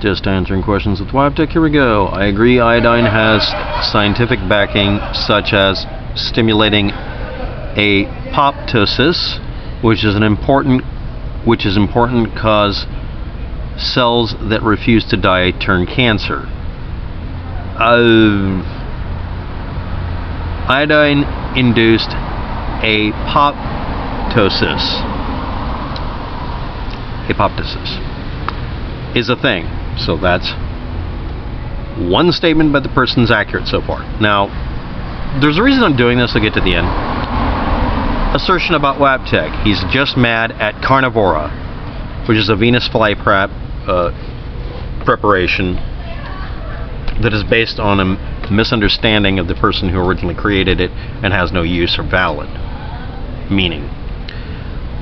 Just answering questions with waptek. Here we go. I agree iodine has scientific backing, such as stimulating apoptosis, which is important cause cells that refuse to die turn cancer. Iodine induced apoptosis is a thing. So that's one statement, but the person's accurate so far. Now, there's a reason I'm doing this. I'll get to the end. Assertion about waptek. He's just mad at carnivora, which is a Venus flytrap preparation that is based on a misunderstanding of the person who originally created it and has no use or valid meaning.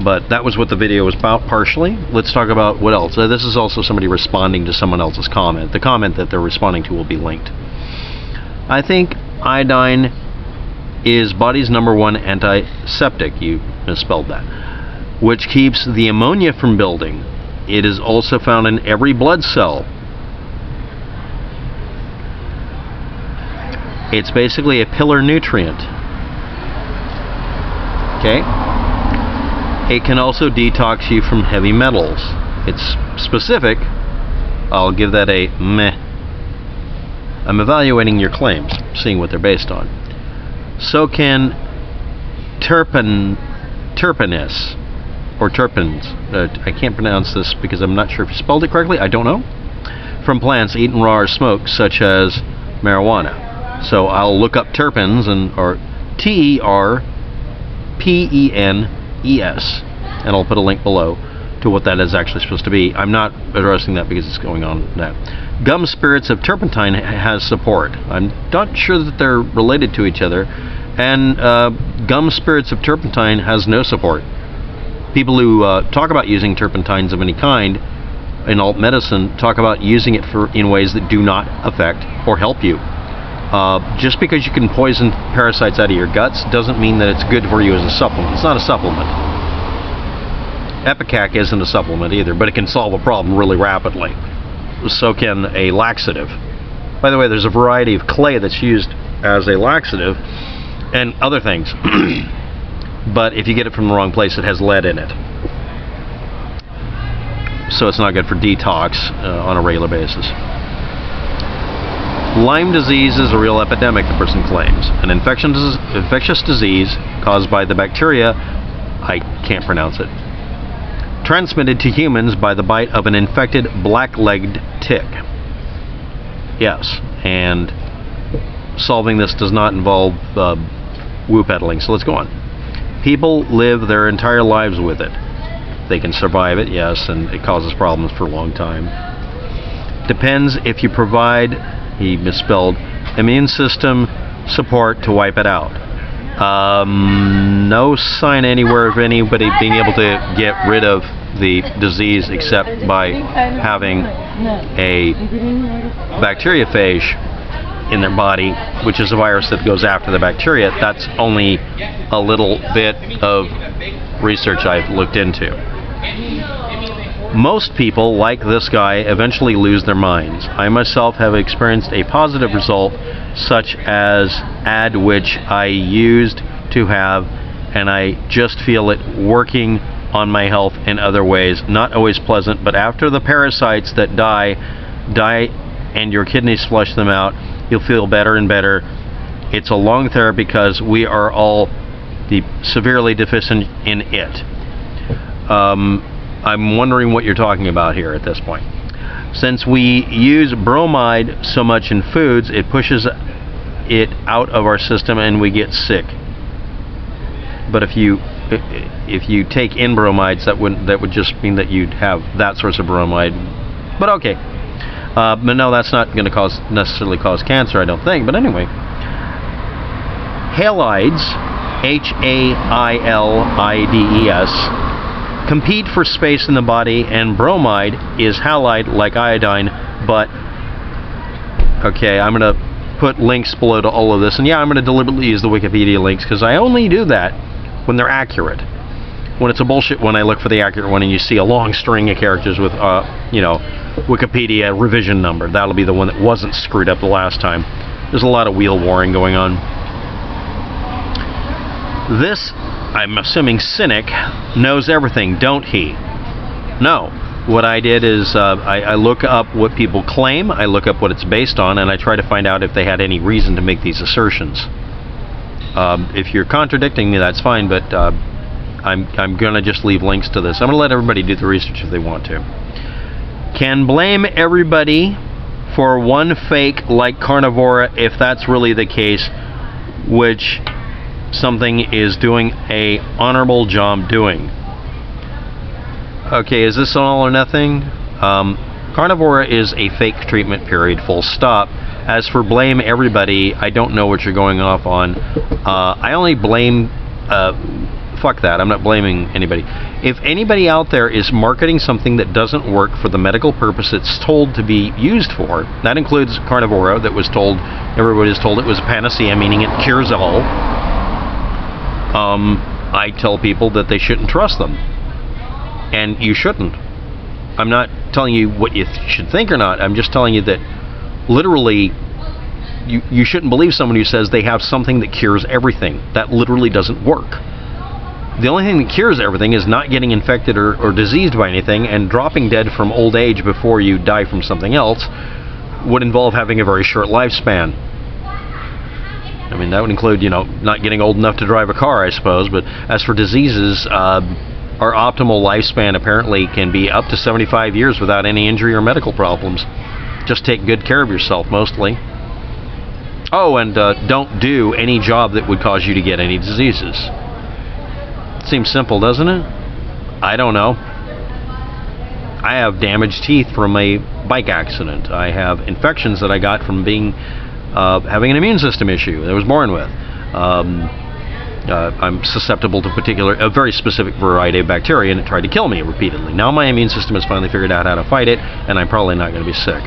But that was what the video was about, partially. Let's talk about what else. This is also somebody responding to someone else's comment. The comment that they're responding to will be linked. I think iodine is body's #1 antiseptic. You misspelled that. Which keeps the ammonia from building. It is also found in every blood cell. It's basically a pillar nutrient. Okay? It can also detox you from heavy metals. It's specific. I'll give that a meh. I'm evaluating your claims, seeing what they're based on. So can terpenes, or terpenes. I can't pronounce this because I'm not sure if you spelled it correctly. I don't know. From plants eaten raw or smoked, such as marijuana. So I'll look up terpenes, or TERPENES, and I'll put a link below to what that is actually supposed to be. I'm not addressing that because it's going on now. Gum spirits of turpentine has support. I'm not sure that they're related to each other, and gum spirits of turpentine has no support. People who talk about using turpentines of any kind in alt medicine talk about using it in ways that do not affect or help you. Just because you can poison parasites out of your guts doesn't mean that it's good for you as a supplement. It's not a supplement. Ipecac isn't a supplement either, but it can solve a problem really rapidly. So can a laxative. By the way, there's a variety of clay that's used as a laxative and other things. But if you get it from the wrong place, it has lead in it. So it's not good for detox on a regular basis. Lyme disease is a real epidemic, the person claims. An infectious disease caused by the bacteria, I can't pronounce it, transmitted to humans by the bite of an infected black-legged tick. Yes, and solving this does not involve woo peddling, so let's go on. People live their entire lives with it. They can survive it, yes, and it causes problems for a long time. Depends if you provide, he misspelled, immune system support to wipe it out. No sign anywhere of anybody being able to get rid of the disease except by having a bacteriophage in their body, which is a virus that goes after the bacteria. That's only a little bit of research I've looked into. Most people, like this guy, eventually lose their minds. I myself have experienced a positive result, such as ad which I used to have, and I just feel it working on my health in other ways. Not always pleasant, but after the parasites that die and your kidneys flush them out, you'll feel better and better. It's a long therapy because we are all severely deficient in it. I'm wondering what you're talking about here at this point. Since we use bromide so much in foods, it pushes it out of our system and we get sick. But if you take in bromides, that would just mean that you'd have that source of bromide. But okay. But no, that's not going to necessarily cause cancer, I don't think. But anyway, halides, H-A-I-L-I-D-E-S, compete for space in the body, and bromide is halide like iodine, but okay, I'm going to put links below to all of this, and yeah, I'm going to deliberately use the Wikipedia links because I only do that when they're accurate. When it's a bullshit one, I look for the accurate one, and you see a long string of characters with, Wikipedia revision number. That'll be the one that wasn't screwed up the last time. There's a lot of wheel warring going on. This, I'm assuming, cynic knows everything, don't he? No. What I did is I look up what people claim, I look up what it's based on, and I try to find out if they had any reason to make these assertions. If you're contradicting me, that's fine, but I'm going to just leave links to this. I'm going to let everybody do the research if they want to. Can blame everybody for one fake like Carnivora if that's really the case, which something is doing a honorable job doing. Okay, is this all or nothing? Carnivora is a fake treatment, period, full stop. As for blame everybody, I don't know what you're going off on. I only blame... fuck that, I'm not blaming anybody. If anybody out there is marketing something that doesn't work for the medical purpose it's told to be used for, that includes Carnivora, that was told, everybody was told it was a panacea, meaning it cures all. I tell people that they shouldn't trust them. And you shouldn't. I'm not telling you what you should think or not. I'm just telling you that literally you shouldn't believe someone who says they have something that cures everything. That literally doesn't work. The only thing that cures everything is not getting infected or diseased by anything, and dropping dead from old age before you die from something else would involve having a very short lifespan. I mean, that would include, not getting old enough to drive a car, I suppose, but as for diseases, our optimal lifespan apparently can be up to 75 years without any injury or medical problems. Just take good care of yourself, mostly. Oh, and don't do any job that would cause you to get any diseases. Seems simple, doesn't it? I don't know. I have damaged teeth from a bike accident. I have infections that I got from having an immune system issue that I was born with. I'm susceptible to a very specific variety of bacteria, and it tried to kill me repeatedly. Now my immune system has finally figured out how to fight it, and I'm probably not going to be sick.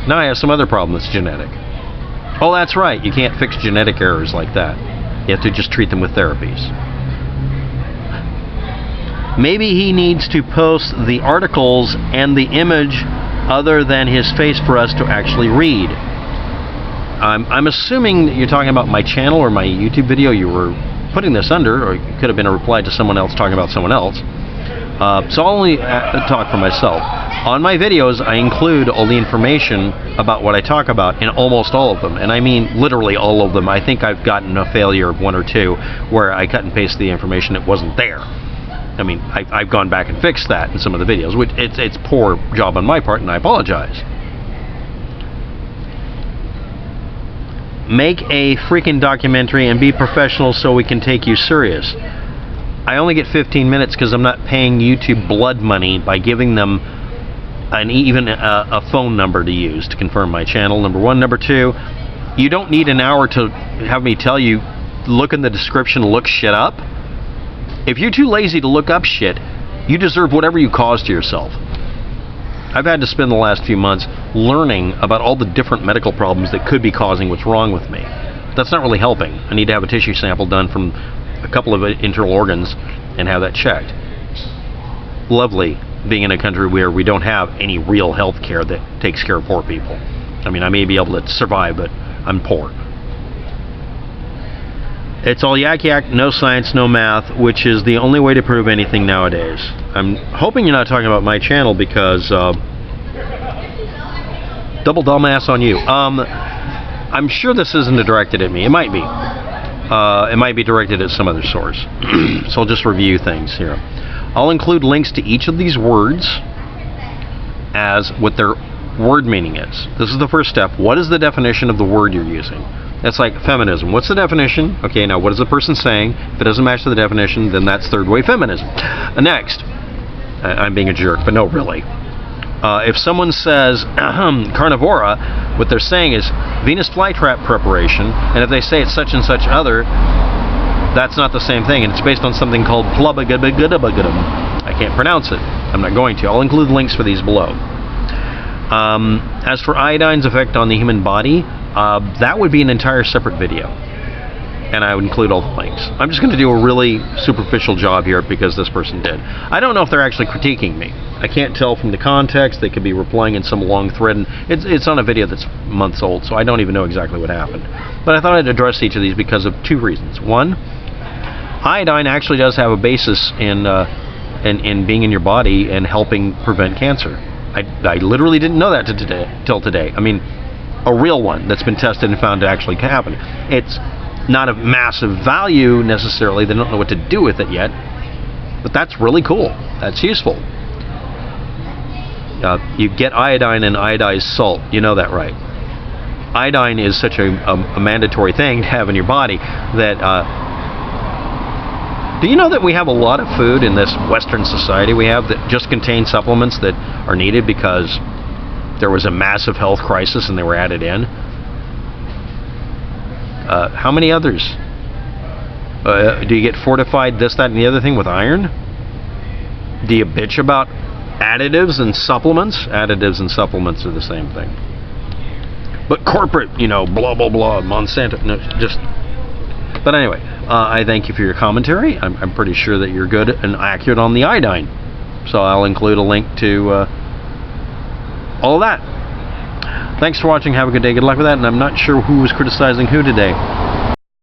Now I have some other problem that's genetic. Oh, that's right. You can't fix genetic errors like that. You have to just treat them with therapies. Maybe he needs to post the articles and the image other than his face for us to actually read. I'm assuming that you're talking about my channel or my YouTube video you were putting this under, or it could have been a reply to someone else talking about someone else. So I'll only talk for myself. On my videos, I include all the information about what I talk about in almost all of them, and I mean literally all of them. I think I've gotten a failure of one or two where I cut and paste the information that wasn't there. I mean, I've gone back and fixed that in some of the videos, which it's poor job on my part, and I apologize. Make a freaking documentary and be professional so we can take you serious. I only get 15 minutes because I'm not paying YouTube blood money by giving them even a phone number to use to confirm my channel, number one. Number two, you don't need an hour to have me tell you, look in the description, look shit up. If you're too lazy to look up shit, you deserve whatever you cause to yourself. I've had to spend the last few months learning about all the different medical problems that could be causing what's wrong with me. That's not really helping. I need to have a tissue sample done from a couple of internal organs and have that checked. Lovely being in a country where we don't have any real health care that takes care of poor people. I mean, I may be able to survive, but I'm poor. It's all yak yak, no science, no math, which is the only way to prove anything nowadays. I'm hoping you're not talking about my channel because double dumbass on you. I'm sure this isn't directed at me. It might be. It might be directed at some other source. So I'll just review things here. I'll include links to each of these words as what their word meaning is. This is the first step. What is the definition of the word you're using? That's like feminism. What's the definition? Okay, now what is the person saying? If it doesn't match to the definition, then that's third wave feminism. Next, I'm being a jerk, but no, really. If someone says carnivora, what they're saying is Venus flytrap preparation, and if they say it's such and such other, that's not the same thing, and it's based on something called plubagudabagudabagudum. I can't pronounce it. I'm not going to. I'll include links for these below. As for iodine's effect on the human body, that would be an entire separate video. and I would include all the links. I'm just going to do a really superficial job here because this person did. I don't know if they're actually critiquing me. I can't tell from the context. They could be replying in some long thread, and it's on a video that's months old, so I don't even know exactly what happened. But I thought I'd address each of these because of two reasons. One, iodine actually does have a basis in being in your body and helping prevent cancer. I literally didn't know that till today. I mean, a real one that's been tested and found to actually happen. It's not of massive value necessarily. They don't know what to do with it yet, but that's really cool. That's useful. You get iodine in iodized salt. You know that, right? Iodine is such a mandatory thing to have in your body that do you know that we have a lot of food in this Western society we have that just contain supplements that are needed because there was a massive health crisis and they were added in? How many others? Do you get fortified this, that, and the other thing with iron? Do you bitch about additives and supplements? Additives and supplements are the same thing. But corporate, blah, blah, blah, Monsanto, no, just... But anyway, I thank you for your commentary. I'm pretty sure that you're good and accurate on the iodine. So I'll include a link to all of that. Thanks for watching. Have a good day. Good luck with that. And I'm not sure who was criticizing who today.